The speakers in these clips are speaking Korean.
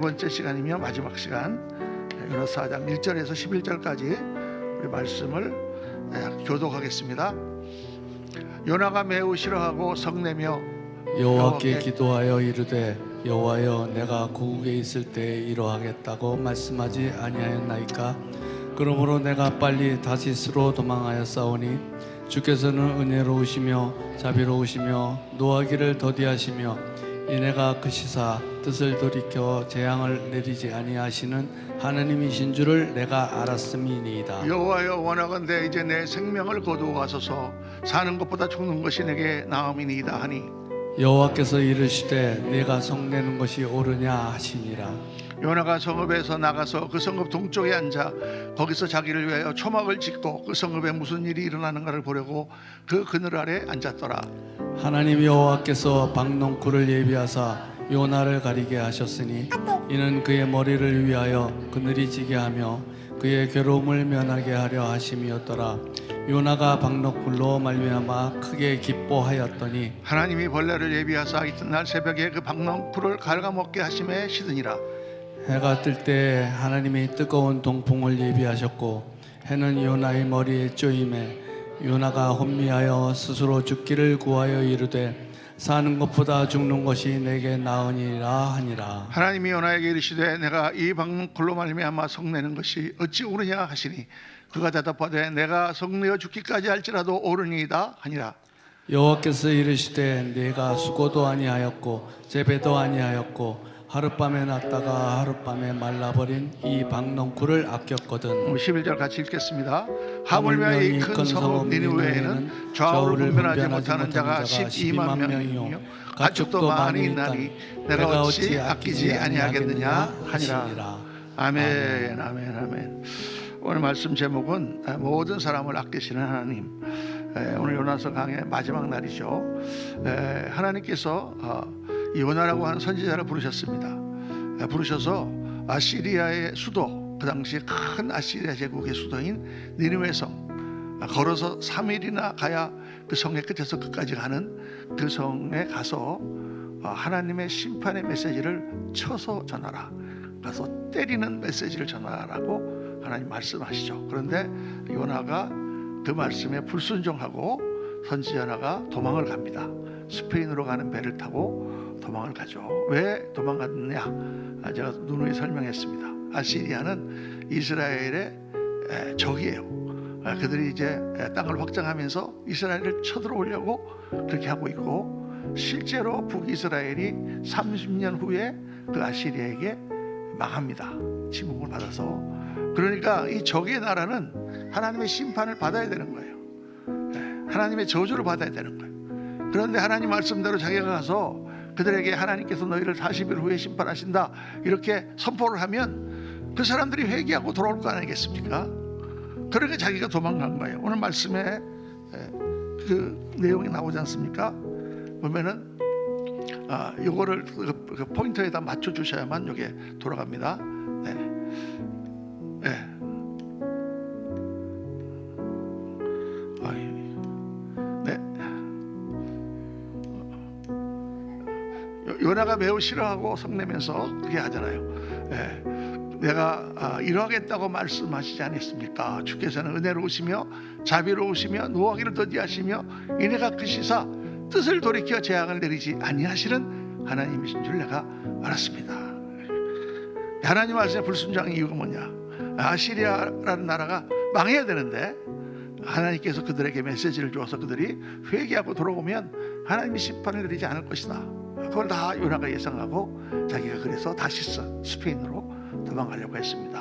번째 시간이며 마지막 시간, 요나서 4장 1절에서 11절까지 우리 말씀을 교독하겠습니다. 요나가 매우 싫어하고 성내며 여호와께 기도하여 이르되 여호와여, 내가 고국에 있을 때에 이러하겠다고 말씀하지 아니하였나이까? 그러므로 내가 빨리 다시스로 도망하여 싸우니 주께서는 은혜로우시며 자비로우시며 노하기를 더디하시며 이내가 크시사 뜻을 돌이켜 재앙을 내리지 아니하시는 하나님이신 줄을 내가 알았음이니이다. 여호와여, 원하건대 이제 내 생명을 거두어가소서. 사는 것보다 죽는 것이 내게 나음이니이다 하니 여호와께서 이르시되 내가 성내는 것이 옳으냐 하시니라. 요나가 성읍에서 나가서 그 성읍 동쪽에 앉아 거기서 자기를 위하여 초막을 짓고 그 성읍에 무슨 일이 일어나는가를 보려고 그 그늘 아래 앉았더라. 하나님 여호와께서 박농쿨을 예비하사 요나를 가리게 하셨으니 이는 그의 머리를 위하여 그늘이 지게 하며 그의 괴로움을 면하게 하려 하심이었더라. 요나가 박농쿨로 말미암아 크게 기뻐하였더니 하나님이 벌레를 예비하사 이튿날 새벽에 그 박농쿨을 갉아먹게 하심에 시드니라. 해가 뜰 때 하나님이 뜨거운 동풍을 예비하셨고 해는 요나의 머리에 쪼임에 요나가 혼미하여 스스로 죽기를 구하여 이르되 사는 것보다 죽는 것이 내게 나으니라 하니라. 하나님이 요나에게 이르시되 내가 이 박농쿨로 말미암아 성내는 것이 어찌 옳으냐 하시니 그가 대답하되 내가 성내어 죽기까지 할지라도 옳으니이다 하니라. 여호와께서 이르시되 네가 수고도 아니하였고 재배도 아니하였고 하룻밤에 났다가 하룻밤에 말라버린 이 박농쿨을 아꼈거든. 11절 같이 읽겠습니다. 하물며 이 큰 성읍 니느웨에는 좌우를 분별하지 못하는 자가 12만 명이요 가축도 많이 있나니 내가 어찌 아끼지 아니하겠느냐 하니라. 아멘, 아멘, 아멘. 오늘 말씀 제목은 모든 사람을 아끼시는 하나님. 오늘 요나서 강의 마지막 날이죠. 하나님께서 요나라고 하는 선지자를 부르셨습니다. 부르셔서 아시리아의 수도, 그 당시 큰 아시리아 제국의 수도인 니느웨 성, 걸어서 3일이나 가야 그 성의 끝에서 끝까지 가는 그 성에 가서 하나님의 심판의 메시지를 쳐서 전하라, 가서 때리는 메시지를 전하라고 하나님 말씀하시죠. 그런데 요나가 그 말씀에 불순종하고 선지자 요나가 도망을 갑니다. 스페인으로 가는 배를 타고 도망을 가죠. 왜 도망갔느냐? 제가 누누이 설명했습니다. 아시리아는 이스라엘의 적이에요. 그들이 이제 땅을 확장하면서 이스라엘을 쳐들어오려고 그렇게 하고 있고, 실제로 북이스라엘이 30년 후에 그 아시리아에게 망합니다. 침공을 받아서. 그러니까 이 적의 나라는 하나님의 심판을 받아야 되는 거예요. 하나님의 저주를 받아야 되는 거예요. 그런데 하나님 말씀대로 자기가 가서 그들에게 하나님께서 너희를 40일 후에 심판하신다 이렇게 선포를 하면 그 사람들이 회개하고 돌아올 거 아니겠습니까? 그러니까 자기가 도망간 거예요. 오늘 말씀에 그 내용이 나오지 않습니까? 보면은 요거를 그 포인트에다 맞춰 주셔야만 이게 돌아갑니다. 네. 네. 요나가 매우 싫어하고 성내면서 그렇게 하잖아요. 내가 이러하겠다고 말씀하시지 않았습니까? 주께서는 은혜로우시며 자비로우시며 노하기를 더디하시며 이내가 크시사 뜻을 돌이켜 재앙을 내리지 아니하시는 하나님이신 줄 내가 알았습니다. 하나님 말씀에 불순종한 이유가 뭐냐? 아시리아라는 나라가 망해야 되는데 하나님께서 그들에게 메시지를 주어서 그들이 회개하고 돌아오면 하나님이 심판을 내리지 않을 것이다. 그걸 다 요나가 예상하고 자기가 그래서 다시스 스페인으로 도망가려고 했습니다.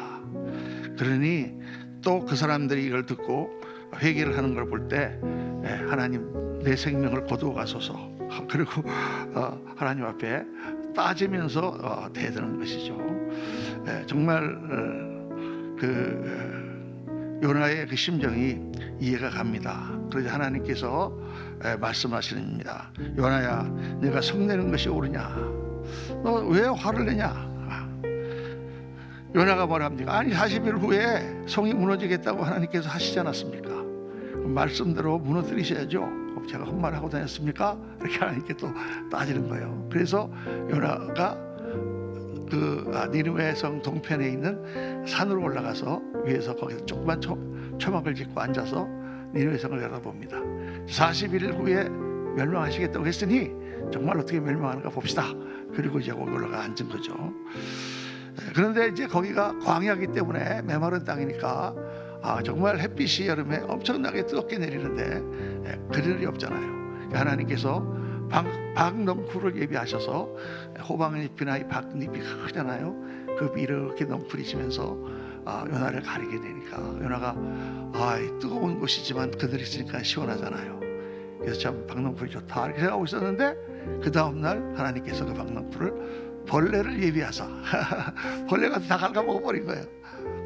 그러니 또 그 사람들이 이걸 듣고 회개를 하는 걸 볼 때 하나님 내 생명을 거두어 가소서, 그리고 하나님 앞에 따지면서 대드는 것이죠. 정말 그 요나의 그 심정이 이해가 갑니다. 그래서 하나님께서 말씀하시는입니다. 요나야, 내가 성내는 것이 옳으냐? 너 왜 화를 내냐? 요나가 뭐라 합니까? 아니 40일 후에 성이 무너지겠다고 하나님께서 하시지 않았습니까? 말씀대로 무너뜨리셔야죠. 제가 헛말하고 다녔습니까? 이렇게 하나님께 또 따지는 거예요. 그래서 요나가 니느웨 성 동편에 있는 산으로 올라가서 위에서 거기서 조그만 초막을 짓고 앉아서 니느웨 성을 내다봅니다. 40일 후에 멸망하시겠다고 했으니 정말 어떻게 멸망하는가 봅시다. 그리고 이제 거기 올라가 앉은 거죠. 그런데 이제 거기가 광야이기 때문에 메마른 땅이니까 정말 햇빛이 여름에 엄청나게 뜨겁게 내리는데 그늘이 없잖아요. 하나님께서 박넝쿨을 예비하셔서 호박잎이나 이 박잎이 크잖아요. 그 이렇게 넝쿨이지면서 요나를 가리게 되니까 요나가 뜨거운 곳이지만 그늘이 있으니까 시원하잖아요. 그래서 참 박넝쿨이 좋다 이렇게 생각하고 있었는데 그 다음날 하나님께서 그 박넝쿨을 벌레를 예비하사 벌레가 다 갉아먹어버린 거예요.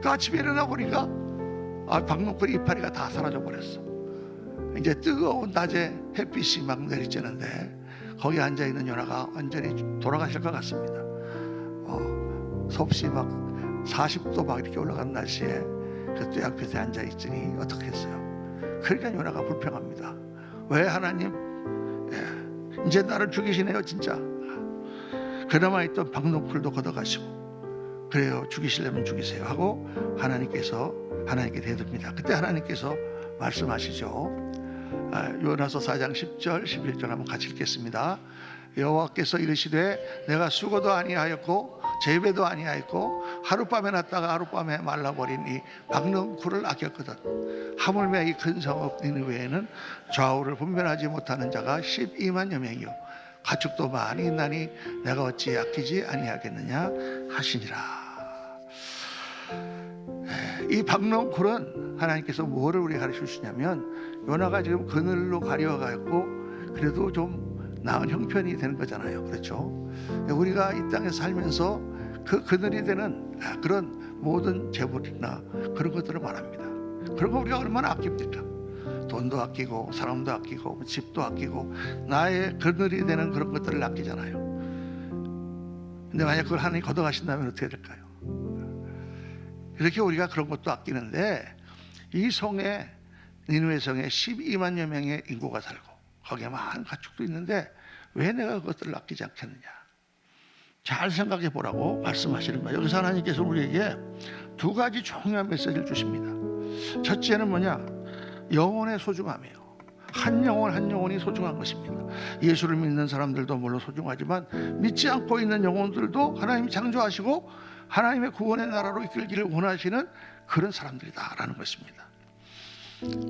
그 아침에 일어나 보니까 박넝쿨 이파리가 다 사라져 버렸어. 이제 뜨거운 낮에 햇빛이 막 내리쬐는데 거기 앉아있는 요나가 완전히 돌아가실 것 같습니다. 섭씨 막 40도 막 이렇게 올라간 날씨에 그 뙤약볕에 앉아있으니 어떻게 했어요? 그러니까 요나가 불평합니다. 왜 하나님 이제 나를 죽이시네요 진짜. 그나마 있던 박넝쿨도 걷어가시고 그래요 죽이시려면 죽이세요 하고 하나님께 대듭니다. 그때 하나님께서 말씀하시죠. 요나서 4장 10절 11절 한번 같이 읽겠습니다. 여호와께서 이르시되 내가 수고도 아니하였고 재배도 아니하였고 하룻밤에 났다가 하룻밤에 말라버린 이 박넝쿨을 아꼈거든. 하물며 이 큰 성읍 니느웨에는 좌우를 분별하지 못하는 자가 12만여 명이요 가축도 많이 있나니 내가 어찌 아끼지 아니하겠느냐 하시니라. 이 박넝쿨은 하나님께서 뭐를 우리에게 가르쳐 주시냐면 요나가 지금 그늘로 가려가고 그래도 좀 나은 형편이 되는 거잖아요. 그렇죠? 우리가 이 땅에 살면서 그 그늘이 되는 그런 모든 재물이나 그런 것들을 말합니다. 그런 거 우리가 얼마나 아낍니까? 돈도 아끼고 사람도 아끼고 집도 아끼고 나의 그늘이 되는 그런 것들을 아끼잖아요. 근데 만약 그걸 하나님이 걷어가신다면 어떻게 될까요? 이렇게 우리가 그런 것도 아끼는데 이 성에 니느웨 성에 12만여 명의 인구가 살고 거기에 많은 가축도 있는데 왜 내가 그것들을 아끼지 않겠느냐. 잘 생각해 보라고 말씀하시는 거예요. 여기서 하나님께서 우리에게 두 가지 중요한 메시지를 주십니다. 첫째는 뭐냐? 영혼의 소중함이에요. 한 영혼 한 영혼이 소중한 것입니다. 예수를 믿는 사람들도 물론 소중하지만 믿지 않고 있는 영혼들도 하나님이 창조하시고 하나님의 구원의 나라로 이끌기를 원하시는 그런 사람들이다라는 것입니다.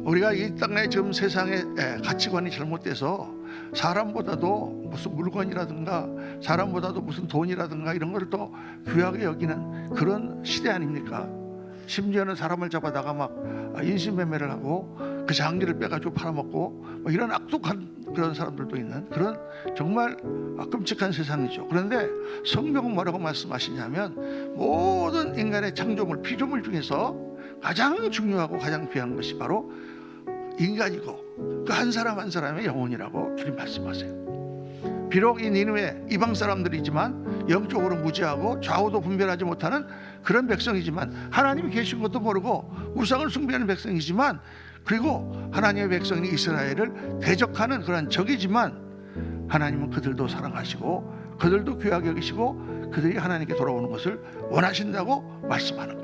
우리가 이 땅에 지금 세상의 가치관이 잘못돼서 사람보다도 무슨 물건이라든가 사람보다도 무슨 돈이라든가 이런 걸 더 귀하게 여기는 그런 시대 아닙니까? 심지어는 사람을 잡아다가 막 인신매매를 하고 그 장기를 빼가지고 팔아먹고 뭐 이런 악독한 그런 사람들도 있는 그런 정말 끔찍한 세상이죠. 그런데 성경은 뭐라고 말씀하시냐면 모든 인간의 창조물 피조물 중에서 가장 중요하고 가장 귀한 것이 바로 인간이고 그 한 사람 한 사람의 영혼이라고 주님 말씀하세요. 비록 이 니느웨 이방 사람들이지만 영적으로 무지하고 좌우도 분별하지 못하는 그런 백성이지만 하나님이 계신 것도 모르고 우상을 숭배하는 백성이지만 그리고 하나님의 백성인 이스라엘을 대적하는 그런 적이지만 하나님은 그들도 사랑하시고 그들도 귀하게 여기시고 그들이 하나님께 돌아오는 것을 원하신다고 말씀하는 거예요.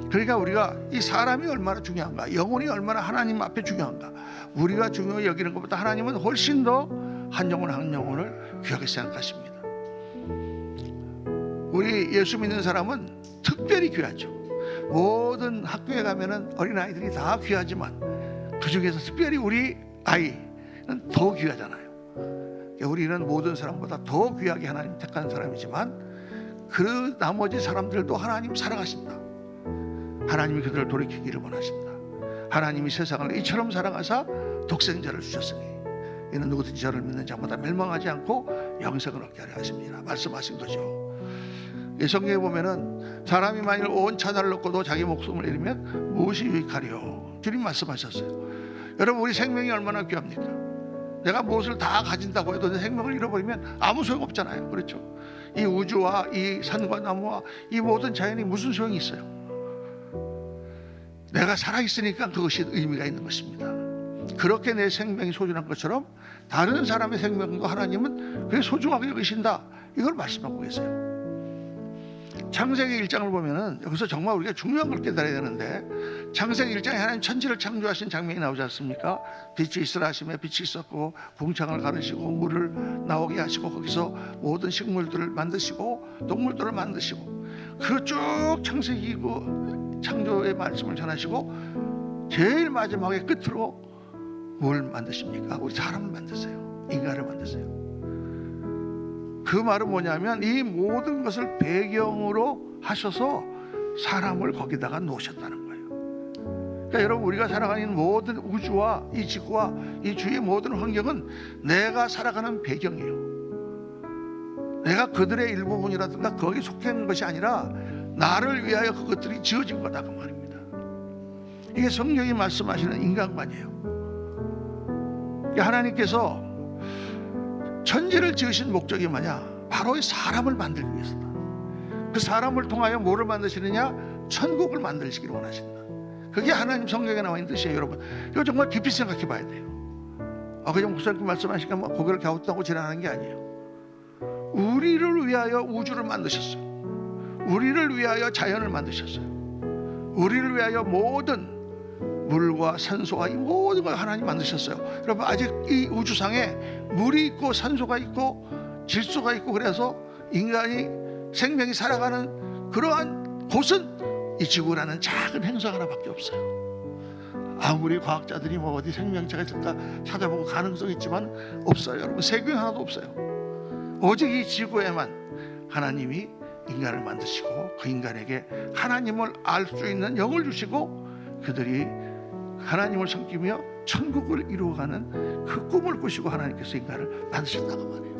그러니까 우리가 이 사람이 얼마나 중요한가, 영혼이 얼마나 하나님 앞에 중요한가, 우리가 중요히 여기는 것보다 하나님은 훨씬 더 한 영혼 한 영혼을 귀하게 생각하십니다. 우리 예수 믿는 사람은 특별히 귀하죠. 모든 학교에 가면은 어린아이들이 다 귀하지만 그 중에서 특별히 우리 아이는 더 귀하잖아요. 우리는 모든 사람보다 더 귀하게 하나님 택한 사람이지만 그 나머지 사람들도 하나님 사랑하신다. 하나님이 그들을 돌이키기를 원하신다. 하나님이 세상을 이처럼 사랑하사 독생자를 주셨으니 이는 누구든지 저를 믿는 자마다 멸망하지 않고 영생을 얻게 하려 하십니다. 말씀하신 거죠. 성경에 보면은 사람이 만일 온 천하를 얻고도 자기 목숨을 잃으면 무엇이 유익하리요? 주님 말씀하셨어요. 여러분 우리 생명이 얼마나 귀합니까? 내가 무엇을 다 가진다고 해도 내 생명을 잃어버리면 아무 소용 없잖아요. 그렇죠? 이 우주와 이 산과 나무와 이 모든 자연이 무슨 소용이 있어요? 내가 살아있으니까 그것이 의미가 있는 것입니다. 그렇게 내 생명이 소중한 것처럼 다른 사람의 생명도 하나님은 그게 소중하게 여기신다. 이걸 말씀하고 계세요. 창세기 1장을 보면은 여기서 정말 우리가 중요한 걸 깨달아야 되는데, 창세기 1장에 하나님 천지를 창조하신 장면이 나오지 않습니까? 빛이 있으라 하시며 빛이 있었고 궁창을 가르시고 물을 나오게 하시고 거기서 모든 식물들을 만드시고 동물들을 만드시고, 그 쭉 창세기 그 창조의 말씀을 전하시고 제일 마지막에 끝으로 뭘 만드십니까? 우리 사람을 만드세요. 인간을 만드세요. 그 말은 뭐냐면 이 모든 것을 배경으로 하셔서 사람을 거기다가 놓으셨다는 거예요. 그러니까 여러분, 우리가 살아가는 모든 우주와 이 지구와 이 주위의 모든 환경은 내가 살아가는 배경이에요. 내가 그들의 일부분이라든가 거기에 속한 것이 아니라 나를 위하여 그것들이 지어진 거다, 그 말입니다. 이게 성경이 말씀하시는 인간관이에요. 하나님께서 천지를 지으신 목적이 뭐냐? 바로 이 사람을 만들기 위해서다. 그 사람을 통하여 뭐를 만드시느냐? 천국을 만들시기를 원하신다. 그게 하나님 성경에 나와 있는 뜻이에요, 여러분. 이거 정말 깊이 생각해 봐야 돼요. 그냥 목사님 말씀하시니까 뭐 고개를 갸웃하고 지나가는 게 아니에요. 우리를 위하여 우주를 만드셨어요. 우리를 위하여 자연을 만드셨어요. 우리를 위하여 모든 물과 산소와 이 모든 걸 하나님 만드셨어요. 여러분, 아직 이 우주상에 물이 있고 산소가 있고 질소가 있고, 그래서 인간이 생명이 살아가는 그러한 곳은 이 지구라는 작은 행성 하나밖에 없어요. 아무리 과학자들이 뭐 어디 생명체가 있을까 찾아보고 가능성이 있지만 없어요. 여러분, 세균 하나도 없어요. 오직 이 지구에만 하나님이 인간을 만드시고 그 인간에게 하나님을 알 수 있는 영을 주시고 그들이 하나님을 섬기며 천국을 이루어가는 그 꿈을 꾸시고 하나님께서 인간을 만드셨다고 말해요.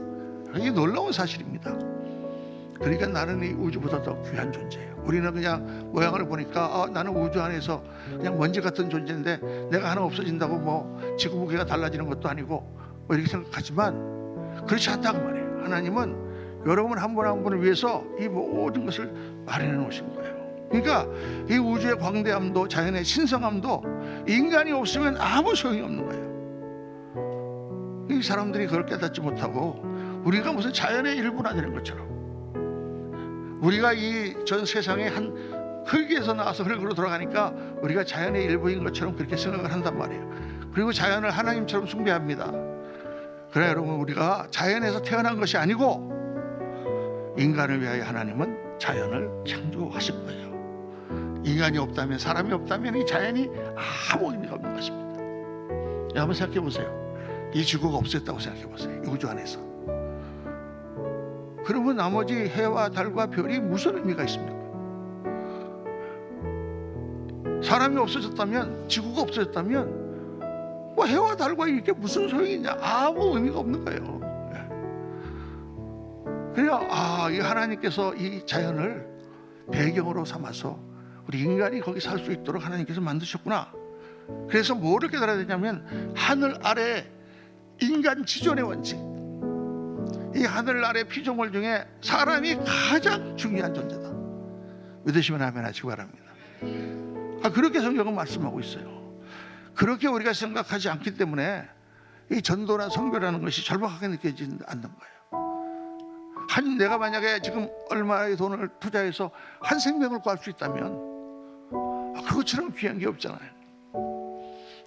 이게 놀라운 사실입니다. 그러니까 나는 이 우주보다 더 귀한 존재예요. 우리는 그냥 모양을 보니까 나는 우주 안에서 그냥 먼지 같은 존재인데 내가 하나 없어진다고 뭐 지구 무게가 달라지는 것도 아니고 뭐 이렇게 생각하지만 그렇지 않다고 말해요. 하나님은 여러분 한 분 한 분을 위해서 이 모든 것을 마련해 놓으신 거예요. 그러니까 이 우주의 광대함도 자연의 신성함도 인간이 없으면 아무 소용이 없는 거예요. 이 사람들이 그걸 깨닫지 못하고 우리가 무슨 자연의 일부나 되는 것처럼, 우리가 이 전 세상에 한 흙에서 나와서 흙으로 돌아가니까 우리가 자연의 일부인 것처럼 그렇게 생각을 한단 말이에요. 그리고 자연을 하나님처럼 숭배합니다. 그래, 여러분, 우리가 자연에서 태어난 것이 아니고 인간을 위하여 하나님은 자연을 창조하신 거예요. 인간이 없다면, 사람이 없다면 이 자연이 아무 의미가 없는 것입니다. 한번 생각해 보세요. 이 지구가 없었다고 생각해 보세요. 이 우주 안에서. 그러면 나머지 해와 달과 별이 무슨 의미가 있습니까? 사람이 없어졌다면, 지구가 없어졌다면 뭐 해와 달과 이게 무슨 소용이 있냐? 아무 의미가 없는 거예요. 그래야 이 하나님께서 이 자연을 배경으로 삼아서 우리 인간이 거기 살 수 있도록 하나님께서 만드셨구나. 그래서 뭐를 깨달아야 되냐면 하늘 아래 인간 지존의 원칙, 이 하늘 아래 피조물 중에 사람이 가장 중요한 존재다. 믿으시면 아멘 하시기 바랍니다. 그렇게 성경은 말씀하고 있어요. 그렇게 우리가 생각하지 않기 때문에 이 전도나 선교라는 것이 절박하게 느껴지지 않는 거예요. 내가 만약에 지금 얼마의 돈을 투자해서 한 생명을 구할 수 있다면 그것처럼 귀한 게 없잖아요.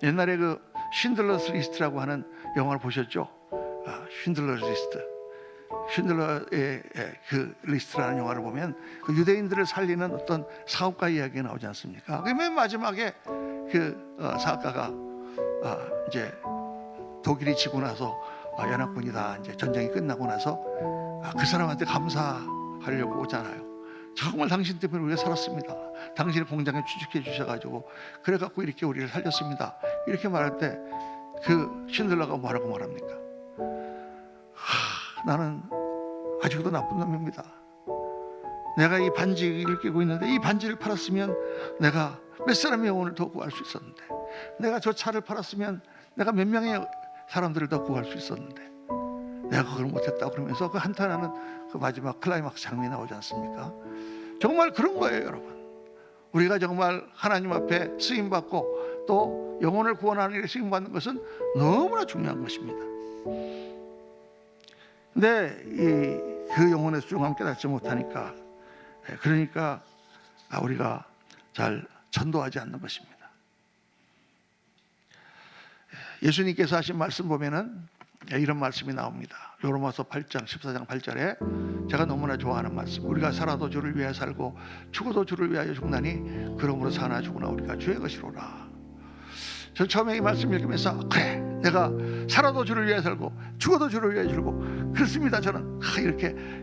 옛날에 그 쉰들러스 리스트라고 하는 영화를 보셨죠? 쉰들러스 리스트. 쉰들러의 그 리스트라는 영화를 보면 그 유대인들을 살리는 어떤 사업가 이야기가 나오지 않습니까? 그 맨 마지막에 그 사업가가 이제 독일이 지고 나서 연합군이 다 이제 전쟁이 끝나고 나서 그 사람한테 감사하려고 오잖아요. 정말 당신 때문에 우리가 살았습니다. 당신이 공장에 취직해 주셔가지고 그래갖고 이렇게 우리를 살렸습니다. 이렇게 말할 때 그 쉰들러가 뭐라고 말합니까? 나는 아직도 나쁜 놈입니다. 내가 이 반지를 끼고 있는데 이 반지를 팔았으면 내가 몇 사람의 영혼을 더 구할 수 있었는데, 내가 저 차를 팔았으면 내가 몇 명의 사람들을 더 구할 수 있었는데 내가 그걸 못했다 그러면서 그 한탄하는 그 마지막 클라이막스 장면이 나오지 않습니까? 정말 그런 거예요, 여러분. 우리가 정말 하나님 앞에 쓰임받고 또 영혼을 구원하는 일에 쓰임받는 것은 너무나 중요한 것입니다. 근데 그 영혼의 소중함을 깨닫지 못하니까 그러니까 우리가 잘 전도하지 않는 것입니다. 예수님께서 하신 말씀 보면은 이런 말씀이 나옵니다. 요로마서 8장 14장 8절에 제가 너무나 좋아하는 말씀. 우리가 살아도 주를 위하여 살고 죽어도 주를 위하여 죽나니 그러므로 사나 죽으나 우리가 주의 것이로라. 저 처음에 이 말씀 읽으면서 그래, 내가 살아도 주를 위하여 살고 죽어도 주를 위하여 죽고 그렇습니다. 저는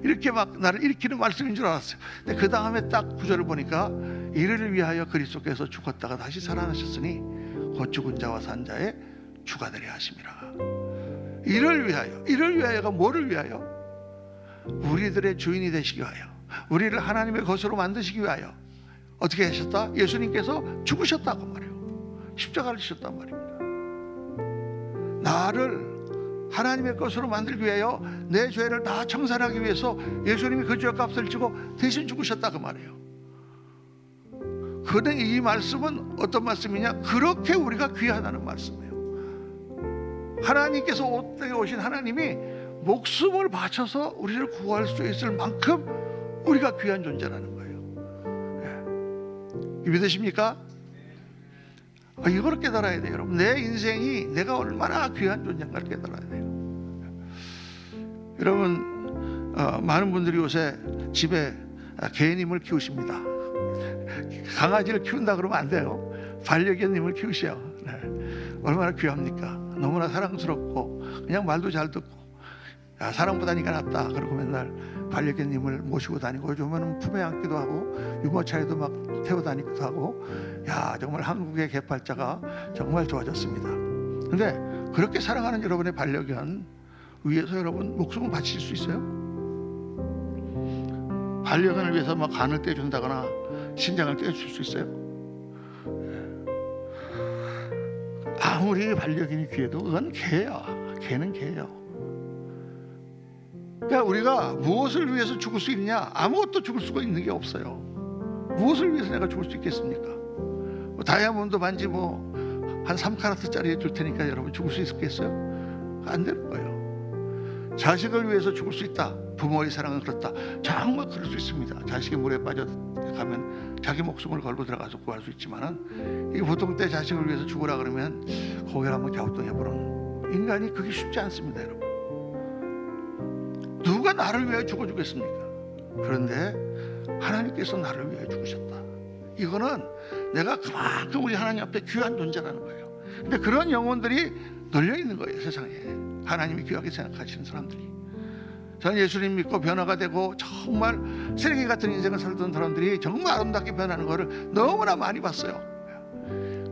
이렇게 막 나를 일으키는 말씀인 줄 알았어요. 근데 그 다음에 딱 구절을 보니까 이를 위하여 그리스도께서 죽었다가 다시 살아나셨으니 곧 죽은 자와 산 자의 주가 되려 하심이라. 이를 위하여가 뭐를 위하여? 우리들의 주인이 되시기 위하여, 우리를 하나님의 것으로 만드시기 위하여 어떻게 하셨다? 예수님께서 죽으셨다고 말해요. 십자가를 지셨단 말입니다. 나를 하나님의 것으로 만들기 위하여 내 죄를 다 청산하기 위해서 예수님이 그 죄값을 지고 대신 죽으셨다고 말해요. 그런데 이 말씀은 어떤 말씀이냐? 그렇게 우리가 귀하다는 말씀이에요. 하나님께서 옷에 오신 하나님이 목숨을 바쳐서 우리를 구할 수 있을 만큼 우리가 귀한 존재라는 거예요. 믿으십니까? 이걸 깨달아야 돼요, 여러분. 내 인생이 내가 얼마나 귀한 존재인가를 깨달아야 돼요. 여러분, 많은 분들이 요새 집에 개님을 키우십니다. 강아지를 키운다 그러면 안 돼요. 반려견님을 키우셔. 얼마나 귀합니까? 너무나 사랑스럽고 그냥 말도 잘 듣고 사랑보다니까 낫다 그러고 맨날 반려견님을 모시고 다니고 요즘은 품에 안기도 하고 유모차에도 막 태워 다니기도 하고 정말 한국의 개팔자가 정말 좋아졌습니다. 근데 그렇게 사랑하는 여러분의 반려견 위해서 여러분 목숨을 바칠 수 있어요? 반려견을 위해서 막 간을 떼준다거나 신장을 떼줄 수 있어요? 아무리 반려견이 귀해도 그건 개야. 개는 개예요. 그러니까 우리가 무엇을 위해서 죽을 수 있냐? 아무것도 죽을 수가 있는 게 없어요. 무엇을 위해서 내가 죽을 수 있겠습니까? 다이아몬드 반지 한 3카라트짜리 줄 테니까 여러분 죽을 수 있겠어요? 안 되는 거예요. 자식을 위해서 죽을 수 있다. 부모의 사랑은 그렇다. 정말 그럴 수 있습니다. 자식이 물에 빠져가면 자기 목숨을 걸고 들어가서 구할 수 있지만은 이 보통 때 자식을 위해서 죽으라 그러면 고개를 한번 갸우뚱해보는 인간이 그게 쉽지 않습니다, 여러분. 누가 나를 위해 죽어주겠습니까? 그런데 하나님께서 나를 위해 죽으셨다. 이거는 내가 그만큼 우리 하나님 앞에 귀한 존재라는 거예요. 근데 그런 영혼들이 널려 있는 거예요, 세상에. 하나님이 귀하게 생각하시는 사람들이. 저는 예수님 믿고 변화가 되고 정말 쓰레기 같은 인생을 살던 사람들이 정말 아름답게 변하는 것을 너무나 많이 봤어요.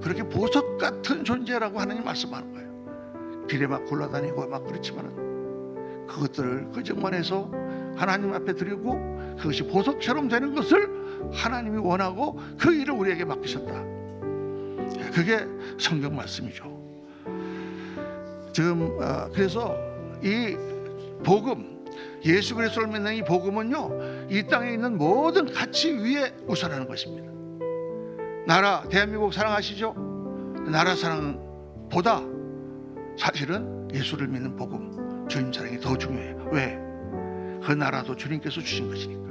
그렇게 보석 같은 존재라고 하나님 말씀하는 거예요. 길에 막 굴러다니고 막 그렇지만은 그것들을 그정만해서 하나님 앞에 드리고 그것이 보석처럼 되는 것을 하나님이 원하고 그 일을 우리에게 맡기셨다. 그게 성경 말씀이죠. 지금 그래서 이 복음, 예수 그리스도를 믿는 이 복음은요, 이 땅에 있는 모든 가치 위에 우선하는 것입니다. 나라, 대한민국 사랑하시죠? 나라 사랑보다 사실은 예수를 믿는 복음, 주님 사랑이 더 중요해요. 왜? 그 나라도 주님께서 주신 것이니까.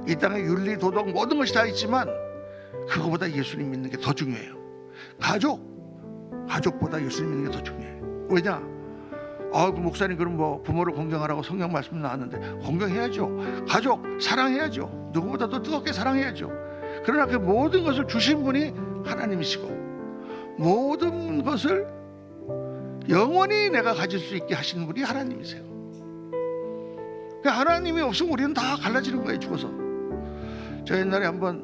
이 땅에 윤리, 도덕 모든 것이 다 있지만 그거보다 예수님 믿는 게 더 중요해요. 가족보다 예수님 믿는 게 더 중요해요. 왜냐? 그 목사님 그럼 부모를 공경하라고 성경 말씀 나왔는데 공경해야죠. 가족 사랑해야죠. 누구보다도 뜨겁게 사랑해야죠. 그러나 그 모든 것을 주신 분이 하나님이시고 모든 것을 영원히 내가 가질 수 있게 하시는 분이 하나님이세요. 하나님이 없으면 우리는 다 갈라지는 거예요, 죽어서. 저 옛날에 한번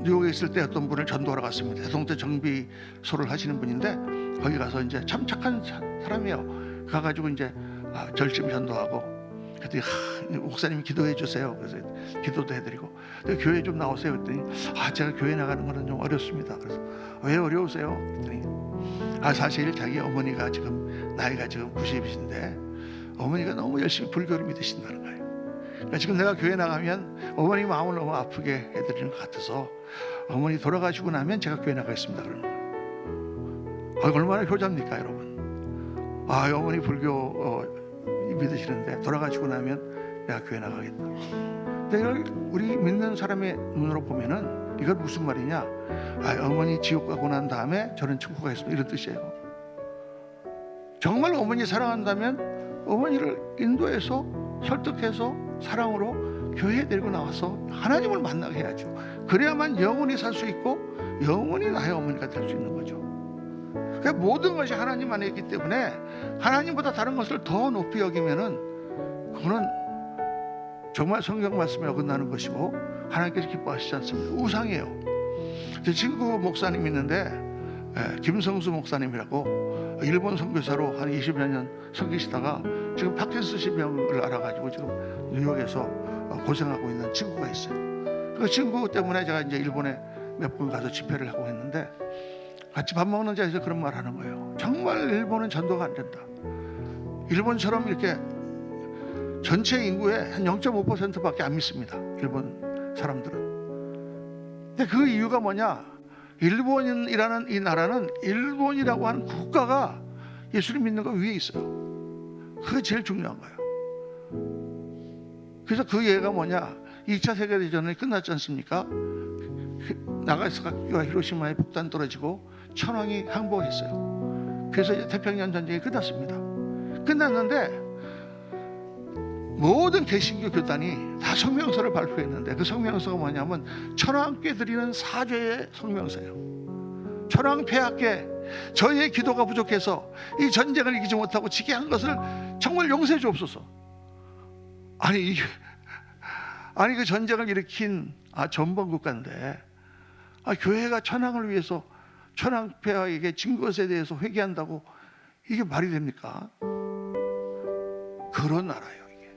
뉴욕에 있을 때 어떤 분을 전도하러 갔습니다. 대동대 정비소를 하시는 분인데 거기 가서 이제 참 착한 사람이에요. 가가지고 이제 절심 전도하고 그랬더니 목사님 기도해 주세요. 그래서 기도도 해드리고 교회 좀 나오세요. 그랬더니 제가 교회 나가는 거는 좀 어렵습니다. 그래서 왜 어려우세요? 그랬더니 사실 자기 어머니가 지금 나이가 지금 90이신데 어머니가 너무 열심히 불교를 믿으신다는 거예요. 그러니까 지금 내가 교회 나가면 어머니 마음을 너무 아프게 해드리는 것 같아서 어머니 돌아가시고 나면 제가 교회 나가겠습니다 그러는 거예요. 얼마나 효자입니까, 여러분? 어머니 불교 믿으시는데 돌아가시고 나면 내가 교회 나가겠다. 내가 우리 믿는 사람의 눈으로 보면은 이건 무슨 말이냐? 어머니 지옥 가고 난 다음에 저는 천국 가겠습니다, 이런 뜻이에요. 정말 어머니 사랑한다면 어머니를 인도해서 설득해서 사랑으로 교회에 데리고 나와서 하나님을 만나게 해야죠. 그래야만 영원히 살 수 있고 영원히 나의 어머니가 될 수 있는 거죠. 그러니까 모든 것이 하나님 안에 있기 때문에 하나님보다 다른 것을 더 높이 여기면은 그거는 정말 성경 말씀에 어긋나는 것이고 하나님께서 기뻐하시지 않습니다. 우상이에요. 제 친구 목사님 있는데 김성수 목사님이라고 일본 선교사로 한 20여 년 섬기시다가 지금 파킨슨氏병을 알아가지고 지금 뉴욕에서 고생하고 있는 친구가 있어요. 그 친구 때문에 제가 이제 일본에 몇 번 가서 집회를 하고 했는데 같이 밥 먹는 자리에서 그런 말 하는 거예요. 정말 일본은 전도가 안 된다. 일본처럼 이렇게 전체 인구의 한 0.5%밖에 안 믿습니다, 일본 사람들은. 근데 그 이유가 뭐냐? 일본이라는 이 나라는 일본이라고 하는 국가가 예수를 믿는 거 위에 있어요. 그게 제일 중요한 거예요. 그래서 그 예가 뭐냐? 2차 세계대전이 끝났지 않습니까? 나가사키와 히로시마에 폭탄 떨어지고 천황이 항복했어요. 그래서 이제 태평양 전쟁이 끝났습니다. 끝났는데 모든 개신교 교단이 다 성명서를 발표했는데 그 성명서가 뭐냐면 천황께 드리는 사죄의 성명서예요. 천황 폐하께 저희의 기도가 부족해서 이 전쟁을 이기지 못하고 지게 한 것을 정말 용서해 주옵소서. 아니 그 전쟁을 일으킨 전범 국가인데 교회가 천황을 위해서 천황 폐하에게 진 것에 대해서 회개한다고 이게 말이 됩니까? 그런 나라예요. 이게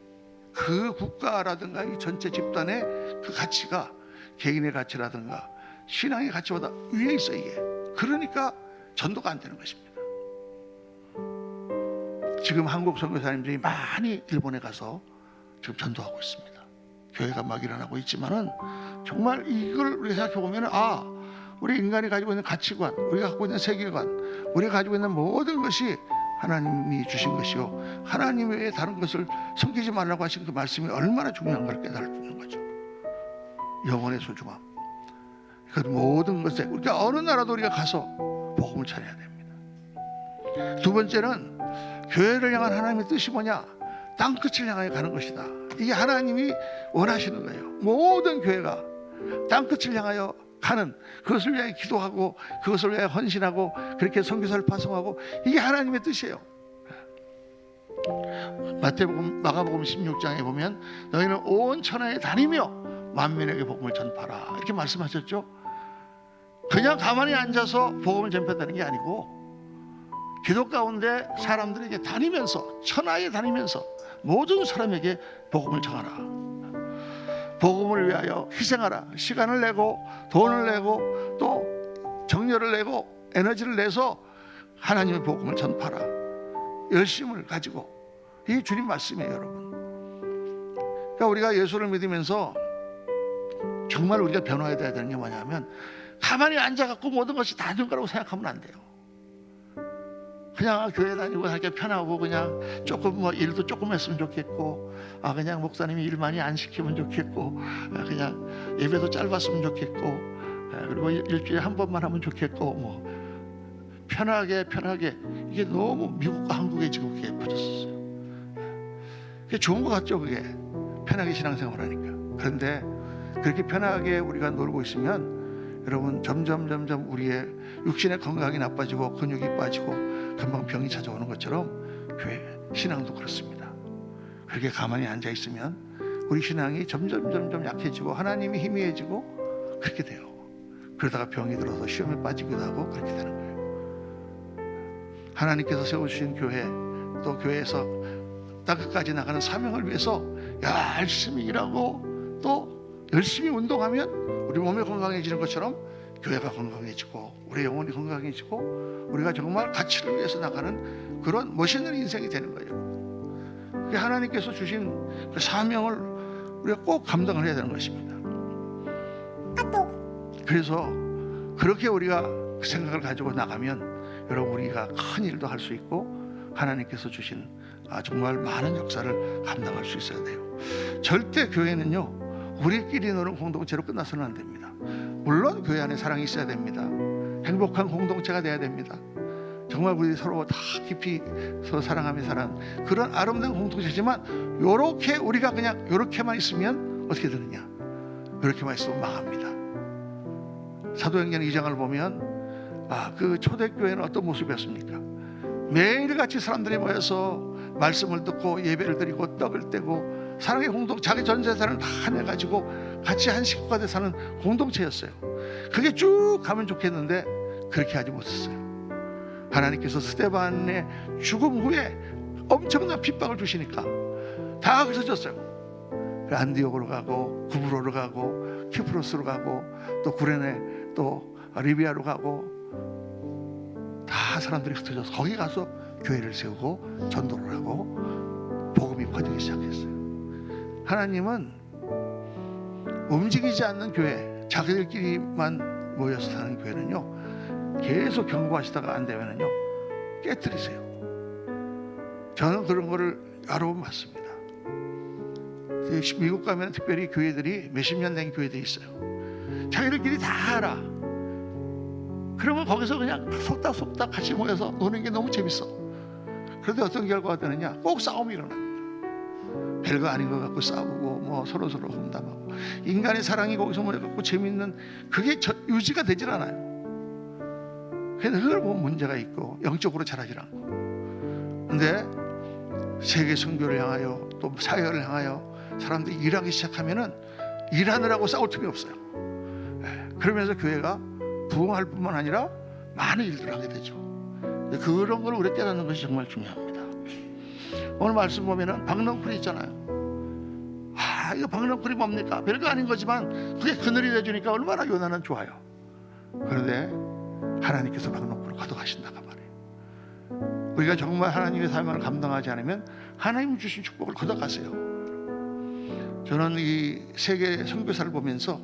그 국가라든가 이 전체 집단의 그 가치가 개인의 가치라든가 신앙의 가치보다 위에 있어 이게. 그러니까 전도가 안 되는 것입니다. 지금 한국 선교사님들이 많이 일본에 가서 지금 전도하고 있습니다. 교회가 막 일어나고 있지만은 정말 이걸 우리가 생각해 보면은 우리 인간이 가지고 있는 가치관, 우리가 갖고 있는 세계관, 우리가 가지고 있는 모든 것이 하나님이 주신 것이요, 하나님 외에 다른 것을 섬기지 말라고 하신 그 말씀이 얼마나 중요한가를 깨달는 거죠. 영혼의 소중함. 그 모든 것에 우리가 어느 나라도 우리가 가서 복음을 전해야 됩니다. 두 번째는 교회를 향한 하나님의 뜻이 뭐냐? 땅끝을 향해 가는 것이다. 이게 하나님이 원하시는 거예요. 모든 교회가 땅끝을 향하여 가는, 그것을 위해 기도하고 그것을 위해 헌신하고 그렇게 선교사를 파송하고, 이게 하나님의 뜻이에요. 마태복음, 마가복음 16장에 보면 너희는 온 천하에 다니며 만민에게 복음을 전파라, 이렇게 말씀하셨죠. 그냥 가만히 앉아서 복음을 전파한다는 게 아니고 기도 가운데 사람들에게 다니면서, 천하에 다니면서 모든 사람에게 복음을 전하라. 복음을 위하여 희생하라. 시간을 내고 돈을 내고 또 정열을 내고 에너지를 내서 하나님의 복음을 전파라. 열심을 가지고. 이게 주님 말씀이에요, 여러분. 그러니까 우리가 예수를 믿으면서 정말 우리가 변화해야 되는 게 뭐냐면, 가만히 앉아갖고 모든 것이 다 된 거라고 생각하면 안 돼요. 그냥 교회 다니고 하기 편하고 그냥 조금 일도 조금 했으면 좋겠고, 그냥 목사님이 일 많이 안 시키면 좋겠고, 그냥 예배도 짧았으면 좋겠고, 그리고 일주일에 한 번만 하면 좋겠고, 편하게 이게 너무 미국과 한국에 지금 그게 퍼졌어요. 그게 좋은 것 같죠, 그게 편하게 신앙생활하니까. 그런데 그렇게 편하게 우리가 놀고 있으면 여러분 점점 우리의 육신의 건강이 나빠지고 근육이 빠지고 금방 병이 찾아오는 것처럼 교회 신앙도 그렇습니다. 그렇게 가만히 앉아 있으면 우리 신앙이 점점 약해지고 하나님이 희미해지고 그렇게 돼요. 그러다가 병이 들어서 시험에 빠지기도 하고 그렇게 되는 거예요. 하나님께서 세우신 교회, 또 교회에서 땅끝까지 나가는 사명을 위해서 열심히 일하고 또 열심히 운동하면 우리 몸이 건강해지는 것처럼 교회가 건강해지고 우리 영혼이 건강해지고 우리가 정말 가치를 위해서 나가는 그런 멋있는 인생이 되는 거예요. 그게 하나님께서 주신 그 사명을 우리가 꼭 감당을 해야 되는 것입니다. 그래서 그렇게 우리가 그 생각을 가지고 나가면 여러분, 우리가 큰 일도 할 수 있고 하나님께서 주신 정말 많은 역사를 감당할 수 있어야 돼요. 절대 교회는요 우리끼리 노는 공동체로 끝나서는 안 됩니다. 물론 교회 안에 사랑이 있어야 됩니다. 행복한 공동체가 돼야 됩니다. 정말 우리 서로 다 깊이 서로 사랑하며 사는 그런 아름다운 공동체지만 요렇게 우리가 그냥 요렇게만 있으면 어떻게 되느냐? 요렇게만 있으면 망합니다. 사도행전 2장을 보면 그 초대교회는 어떤 모습이었습니까? 매일같이 사람들이 모여서 말씀을 듣고 예배를 드리고 떡을 떼고 사랑의 공동, 자기 전 재산을 다 내가지고 같이 한 식구가 돼 사는 공동체였어요. 그게 쭉 가면 좋겠는데 그렇게 하지 못했어요. 하나님께서 스데반의 죽음 후에 엄청난 핍박을 주시니까 다 그쳐졌어요. 안디옥으로 가고 구브로로 가고 키프로스로 가고 또 구레네 또 리비아로 가고 다 사람들이 흩어져서 거기 가서 교회를 세우고 전도를 하고 복음이 퍼지기 시작했어요. 하나님은 움직이지 않는 교회, 자기들끼리만 모여서 사는 교회는요 계속 경고하시다가 안 되면은요 깨뜨리세요. 저는 그런 거를 여러 번 봤습니다. 미국 가면 특별히 교회들이 몇십 년 된 교회들이 있어요. 자기들끼리 다 알아. 그러면 거기서 그냥 속닥속닥 같이 모여서 노는 게 너무 재밌어. 그런데 어떤 결과가 되느냐? 꼭 싸움이 일어납니다. 별거 아닌 것 같고 싸우고 뭐 서로서로 험담하고 인간의 사랑이 거기서 모여갖고 재밌는 그게 유지가 되질 않아요. 그래서 그걸 보면 문제가 있고 영적으로 자라질 않고. 근데 세계 선교를 향하여 또 사회를 향하여 사람들이 일하기 시작하면은 일하느라고 싸울 틈이 없어요. 그러면서 교회가 부흥할 뿐만 아니라 많은 일들을 하게 되죠. 그런 걸 우리 깨닫는 것이 정말 중요합니다. 오늘 말씀 보면은 박넝쿨이 있잖아요. 이거 박넝쿨이 뭡니까? 별거 아닌 거지만 그게 그늘이 돼주니까 얼마나 요나는 좋아요. 그런데 하나님께서 박넝쿨을 거둬가신다고 말해요. 우리가 정말 하나님의 사명을 감당하지 않으면 하나님 주신 축복을 거둬가세요. 저는 이 세계 선교사를 보면서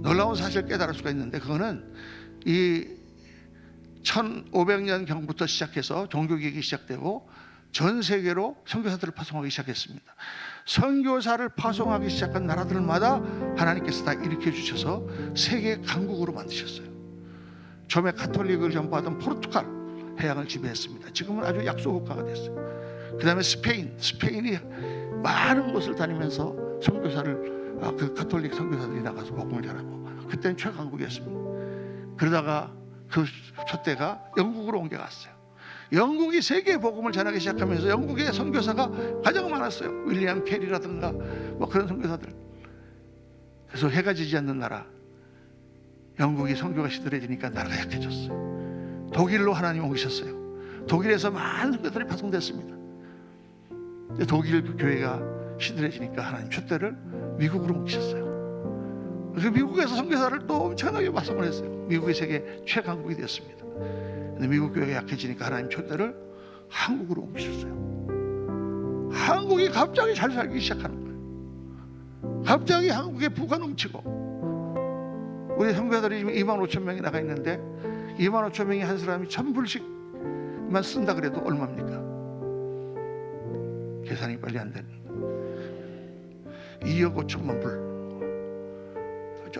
놀라운 사실을 깨달을 수가 있는데 그거는 이 1500년 경부터 시작해서 종교개혁이 시작되고 전 세계로 선교사들을 파송하기 시작했습니다. 선교사를 파송하기 시작한 나라들마다 하나님께서 다 일으켜 주셔서 세계 강국으로 만드셨어요. 처음에 가톨릭을 전부하던 포르투갈 해양을 지배했습니다. 지금은 아주 약소국가가 됐어요. 그 다음에 스페인이 많은 곳을 다니면서 선교사를 그 가톨릭 선교사들이 나가서 복음을 전하고 그때는 최강국이었습니다. 그러다가 그 촛대가 영국으로 옮겨갔어요. 영국이 세계 복음을 전하기 시작하면서 영국의 선교사가 가장 많았어요. 윌리엄 캐리라든가 뭐 그런 선교사들. 그래서 해가 지지 않는 나라 영국이 선교가 시들해지니까 나라가 약해졌어요. 독일로 하나님 옮기셨어요. 독일에서 많은 선교사들이 파송됐습니다. 독일 교회가 시들해지니까 하나님 촛대를 미국으로 옮기셨어요. 그래서 미국에서 선교사를 또 엄청나게 파송을 했어요. 미국이 세계 최강국이 되었습니다. 근데 미국 교회가 약해지니까 하나님 촛대를 한국으로 옮기셨어요. 한국이 갑자기 잘 살기 시작하는 거예요. 갑자기 한국에 부가 넘치고 우리 선교사들이 지금 25,000명이 나가 있는데 25,000명이 한 사람이 1,000불씩만 쓴다 그래도 얼마입니까? 계산이 빨리 안 되는 2억 5천만 불.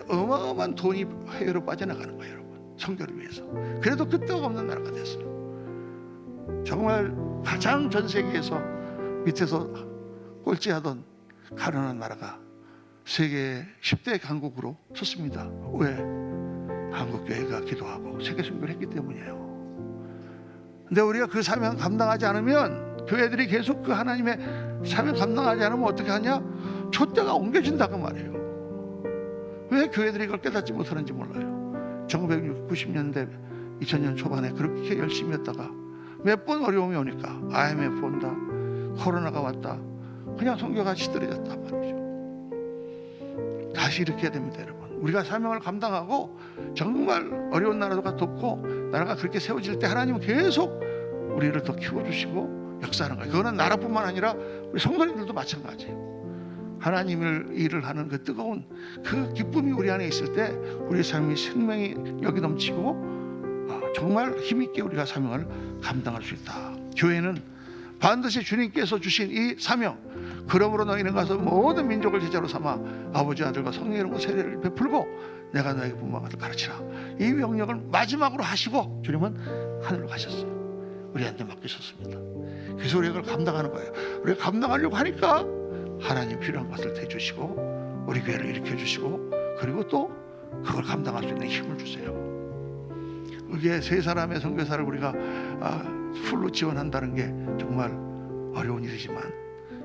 어마어마한 돈이 해외로 빠져나가는 거예요, 여러분. 선교를 위해서. 그래도 끄떡 없는 나라가 됐어요. 정말 가장 전 세계에서 밑에서 꼴찌하던 가난한 나라가 세계 10대 강국으로 섰습니다. 왜? 한국교회가 기도하고 세계 선교를 했기 때문이에요. 근데 우리가 그 사명 감당하지 않으면 교회들이 계속 그 하나님의 사명 감당하지 않으면 어떻게 하냐? 촛대가 옮겨진다고 말해요. 왜 교회들이 이걸 깨닫지 못하는지 몰라요. 1990년대 2000년 초반에 그렇게 열심히 했다가 몇 번 어려움이 오니까 IMF 온다, 코로나가 왔다, 그냥 선교가 시들어졌단 말이죠. 다시 이렇게 해야 됩니다, 여러분. 우리가 사명을 감당하고 정말 어려운 나라가 돕고 나라가 그렇게 세워질 때 하나님은 계속 우리를 더 키워주시고 역사하는 거예요. 그거는 나라뿐만 아니라 우리 성도님들도 마찬가지예요. 하나님을 일을 하는 그 뜨거운 그 기쁨이 우리 안에 있을 때 우리의 삶이 생명이 여기 넘치고 정말 힘있게 우리가 사명을 감당할 수 있다. 교회는 반드시 주님께서 주신 이 사명, 그러므로 너희는 가서 모든 민족을 제자로 삼아 아버지 아들과 성령의 이름으로 세례를 베풀고 내가 너에게 분부한 것을 가르치라. 이 명령을 마지막으로 하시고 주님은 하늘로 가셨어요. 우리한테 맡기셨습니다. 그래서 우리가 그걸 감당하는 거예요. 우리가 감당하려고 하니까 하나님 필요한 것을 대주시고 우리 교회를 일으켜주시고 그리고 또 그걸 감당할 수 있는 힘을 주세요. 그게 세 사람의 선교사를 우리가 풀로 지원한다는 게 정말 어려운 일이지만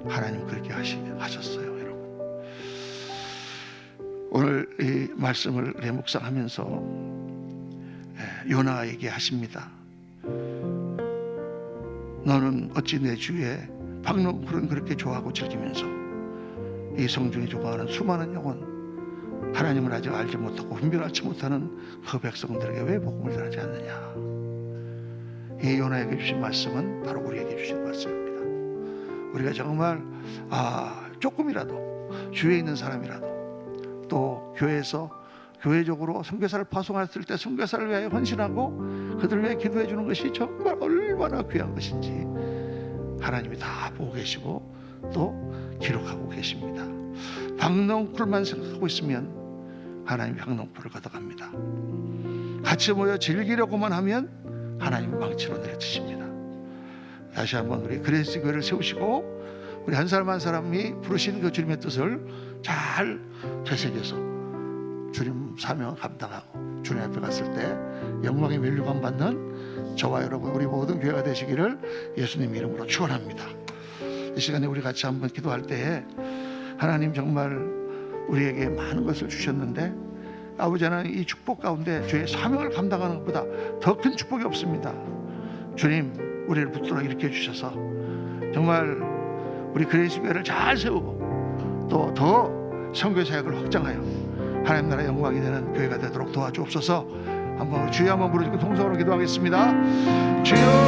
하나님 그렇게 하셨어요. 여러분, 오늘 이 말씀을 묵상하면서 요나에게 하십니다. 너는 어찌 내 주의 박농쿨은 그렇게 좋아하고 즐기면서 이 성중에 조각하는 수많은 영혼 하나님을 아직 알지 못하고 분별하지 못하는 그 백성들에게 왜 복음을 전하지 않느냐. 이 요나에게 주신 말씀은 바로 우리에게 주신 말씀입니다. 우리가 정말 조금이라도 주위에 있는 사람이라도 또 교회에서 교회적으로 선교사를 파송했을 때 선교사를 위하여 헌신하고 그들을 위해 기도해 주는 것이 정말 얼마나 귀한 것인지 하나님이 다 보고 계시고 또 기록하고 계십니다. 박농쿨만 생각하고 있으면 하나님이 박농쿨을 걷어갑니다. 같이 모여 즐기려고만 하면 하나님은 망치로 내려치십니다. 다시 한번 우리 그레이스 교회를 세우시고 우리 한 사람 한 사람이 부르신 그 주님의 뜻을 잘 되새겨서 주님 사명을 감당하고 주님 앞에 갔을 때 영광의 면류관 받는 저와 여러분 우리 모든 교회가 되시기를 예수님 이름으로 축원합니다. 이 시간에 우리 같이 한번 기도할 때에 하나님 정말 우리에게 많은 것을 주셨는데 아버지 하나님 이 축복 가운데 주의 사명을 감당하는 것보다 더 큰 축복이 없습니다. 주님 우리를 붙들어 일으켜 주셔서 정말 우리 그레이스 교회를 잘 세우고 또 더 선교 사역을 확장하여 하나님 나라 영광이 되는 교회가 되도록 도와주옵소서. 한번 주여 한번 부르시고 통성으로 기도하겠습니다. 주여